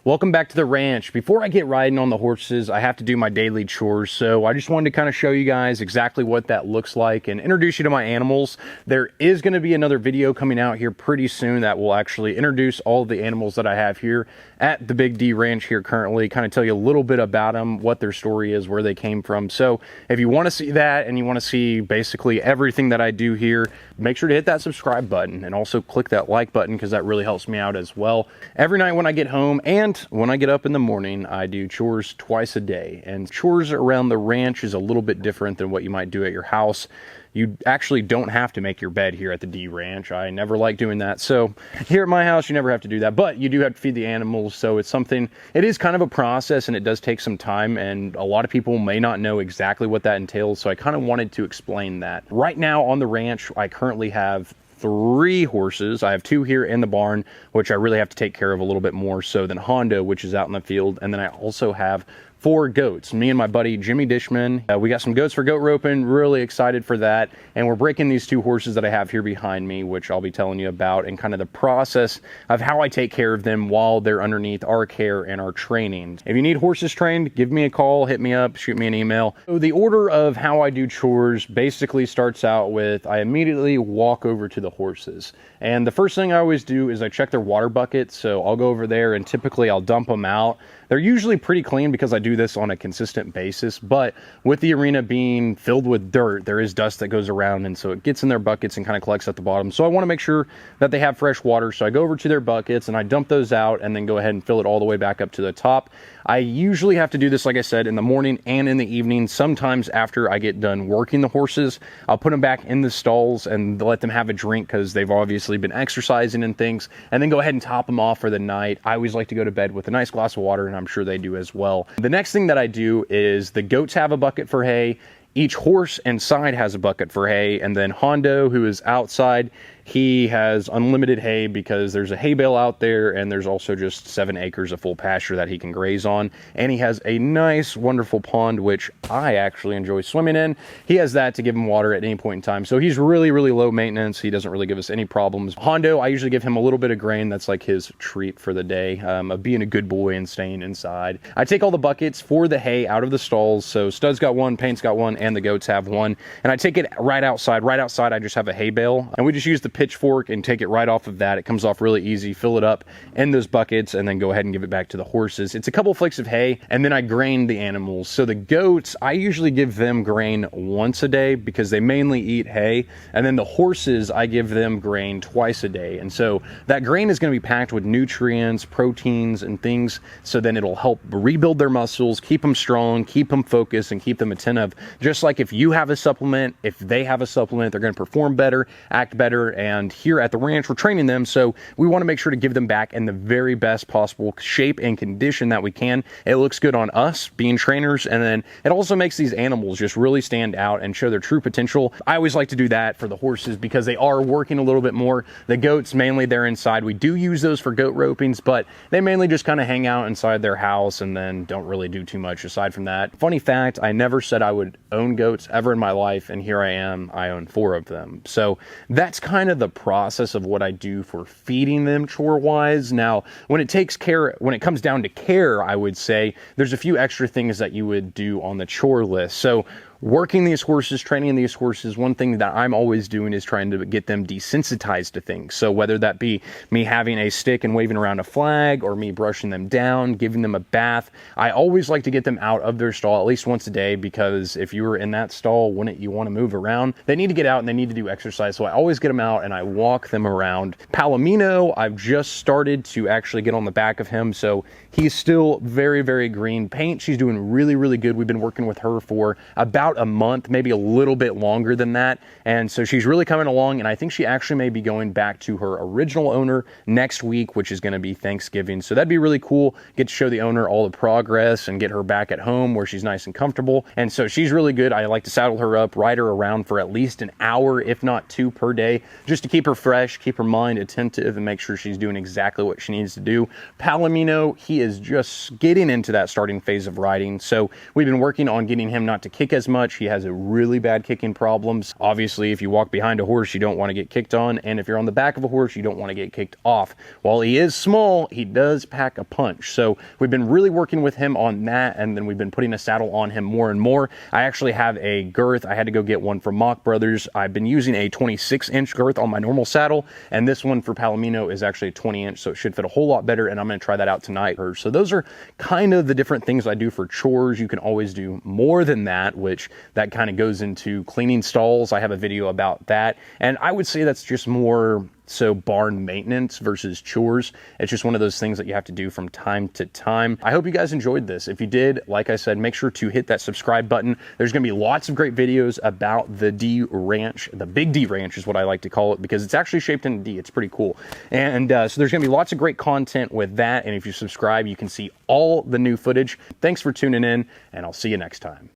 Welcome back to the ranch. Before I get riding on the horses, I have to do my daily chores. So I just wanted to kind of show you guys exactly what that looks like and introduce you to my animals. There is going to be another video coming out here pretty soon that will actually introduce all of the animals that I have here at the Big D Ranch here currently, kind of tell you a little bit about them, what their story is, where they came from. So if you want to see that and you want to see basically everything that I do here, make sure to hit that subscribe button and also click that like button because that really helps me out as well. Every night when I get home and when I get up in the morning, I do chores twice a day, and chores around the ranch is a little bit different than what you might do at your house. You actually don't have to make your bed here at the D Ranch. I never like doing that. So here at my house, you never have to do that, but you do have to feed the animals. So it's something, it is kind of a process and it does take some time, and a lot of people may not know exactly what that entails. So I kind of wanted to explain that. Right now on the ranch, I currently have 3 horses. I have 2 here in the barn, which I really have to take care of a little bit more so than Hondo, which is out in the field. And then I also have 4 goats. Me and my buddy Jimmy Dishman, we got some goats for goat roping. Really excited for that. And we're breaking these 2 horses that I have here behind me, which I'll be telling you about, and kind of the process of how I take care of them while they're underneath our care and our training. If you need horses trained, give me a call, hit me up, shoot me an email. So the order of how I do chores basically starts out with I immediately walk over to the horses. And the first thing I always do is I check their water buckets. So I'll go over there and typically I'll dump them out. They're usually pretty clean because I do this on a consistent basis, but with the arena being filled with dirt, there is dust that goes around, and so it gets in their buckets and kind of collects at the bottom. So I want to make sure that they have fresh water. So I go over to their buckets and I dump those out and then go ahead and fill it all the way back up to the top. I usually have to do this, like I said, in the morning and in the evening. Sometimes after I get done working the horses, I'll put them back in the stalls and let them have a drink because they've obviously been exercising and things, and then go ahead and top them off for the night. I always like to go to bed with a nice glass of water, and I'm sure they do as well. The next thing that I do is the goats have a bucket for hay. Each horse inside has a bucket for hay, and then Hondo, who is outside, he has unlimited hay because there's a hay bale out there, and there's also just 7 acres of full pasture that he can graze on. And he has a nice, wonderful pond, which I actually enjoy swimming in. He has that to give him water at any point in time. So he's really, really low maintenance. He doesn't really give us any problems. Hondo, I usually give him a little bit of grain. That's like his treat for the day, of being a good boy and staying inside. I take all the buckets for the hay out of the stalls. So Stud's got one, Paint's got one, and the goats have one. And I take it right outside. Right outside, I just have a hay bale, and we just use the pitchfork and take it right off of that. It comes off really easy. Fill it up in those buckets and then go ahead and give it back to the horses. It's a couple flakes of hay, and then I grain the animals. So the goats, I usually give them grain once a day because they mainly eat hay, and then the horses, I give them grain twice a day. And so that grain is going to be packed with nutrients, proteins, and things, so then it'll help rebuild their muscles, keep them strong, keep them focused, and keep them attentive. Just like if you have a supplement, if they have a supplement, they're going to perform better, act better. And here at the ranch, we're training them, so we want to make sure to give them back in the very best possible shape and condition that we can. It looks good on us being trainers, and then it also makes these animals just really stand out and show their true potential. I always like to do that for the horses because they are working a little bit more. The goats, mainly they're inside. We do use those for goat ropings, but they mainly just kind of hang out inside their house and then don't really do too much aside from that. Funny fact, I never said I would own goats ever in my life, and here I am, I own 4 of them. So that's kind of the process of what I do for feeding them chore wise. Now, when it comes down to care, I would say there's a few extra things that you would do on the chore list. So working these horses, training these horses, one thing that I'm always doing is trying to get them desensitized to things. So whether that be me having a stick and waving around a flag, or me brushing them down, giving them a bath, I always like to get them out of their stall at least once a day, because if you were in that stall, wouldn't you want to move around? They need to get out and they need to do exercise. So I always get them out and I walk them around. Palomino, I've just started to actually get on the back of him. So he's still very, very green. Paint, she's doing really, really good. We've been working with her for about a month, maybe a little bit longer than that. And so she's really coming along, and I think she actually may be going back to her original owner next week, which is going to be Thanksgiving. So that'd be really cool. Get to show the owner all the progress and get her back at home where she's nice and comfortable. And so she's really good. I like to saddle her up, ride her around for at least an hour, if not 2 per day, just to keep her fresh, keep her mind attentive, and make sure she's doing exactly what she needs to do. Palomino, he is just getting into that starting phase of riding. So we've been working on getting him not to kick as much much. He has a really bad kicking problems. Obviously, if you walk behind a horse, you don't want to get kicked on, and if you're on the back of a horse, you don't want to get kicked off. While he is small, he does pack a punch. So we've been really working with him on that, and then we've been putting a saddle on him more and more. I actually have a girth. I had to go get one from Mock Brothers. I've been using a 26-inch girth on my normal saddle, and this one for Palomino is actually a 20-inch, so it should fit a whole lot better, and I'm going to try that out tonight. So those are kind of the different things I do for chores. You can always do more than that, which that kind of goes into cleaning stalls. I have a video about that, and I would say that's just more so barn maintenance versus chores. It's just one of those things that you have to do from time to time. I hope you guys enjoyed this. If you did, like I said, make sure to hit that subscribe button. There's going to be lots of great videos about the D Ranch. The Big D Ranch is what I like to call it, because it's actually shaped in a D. It's pretty cool. And so there's going to be lots of great content with that. And if you subscribe, you can see all the new footage. Thanks for tuning in, and I'll see you next time.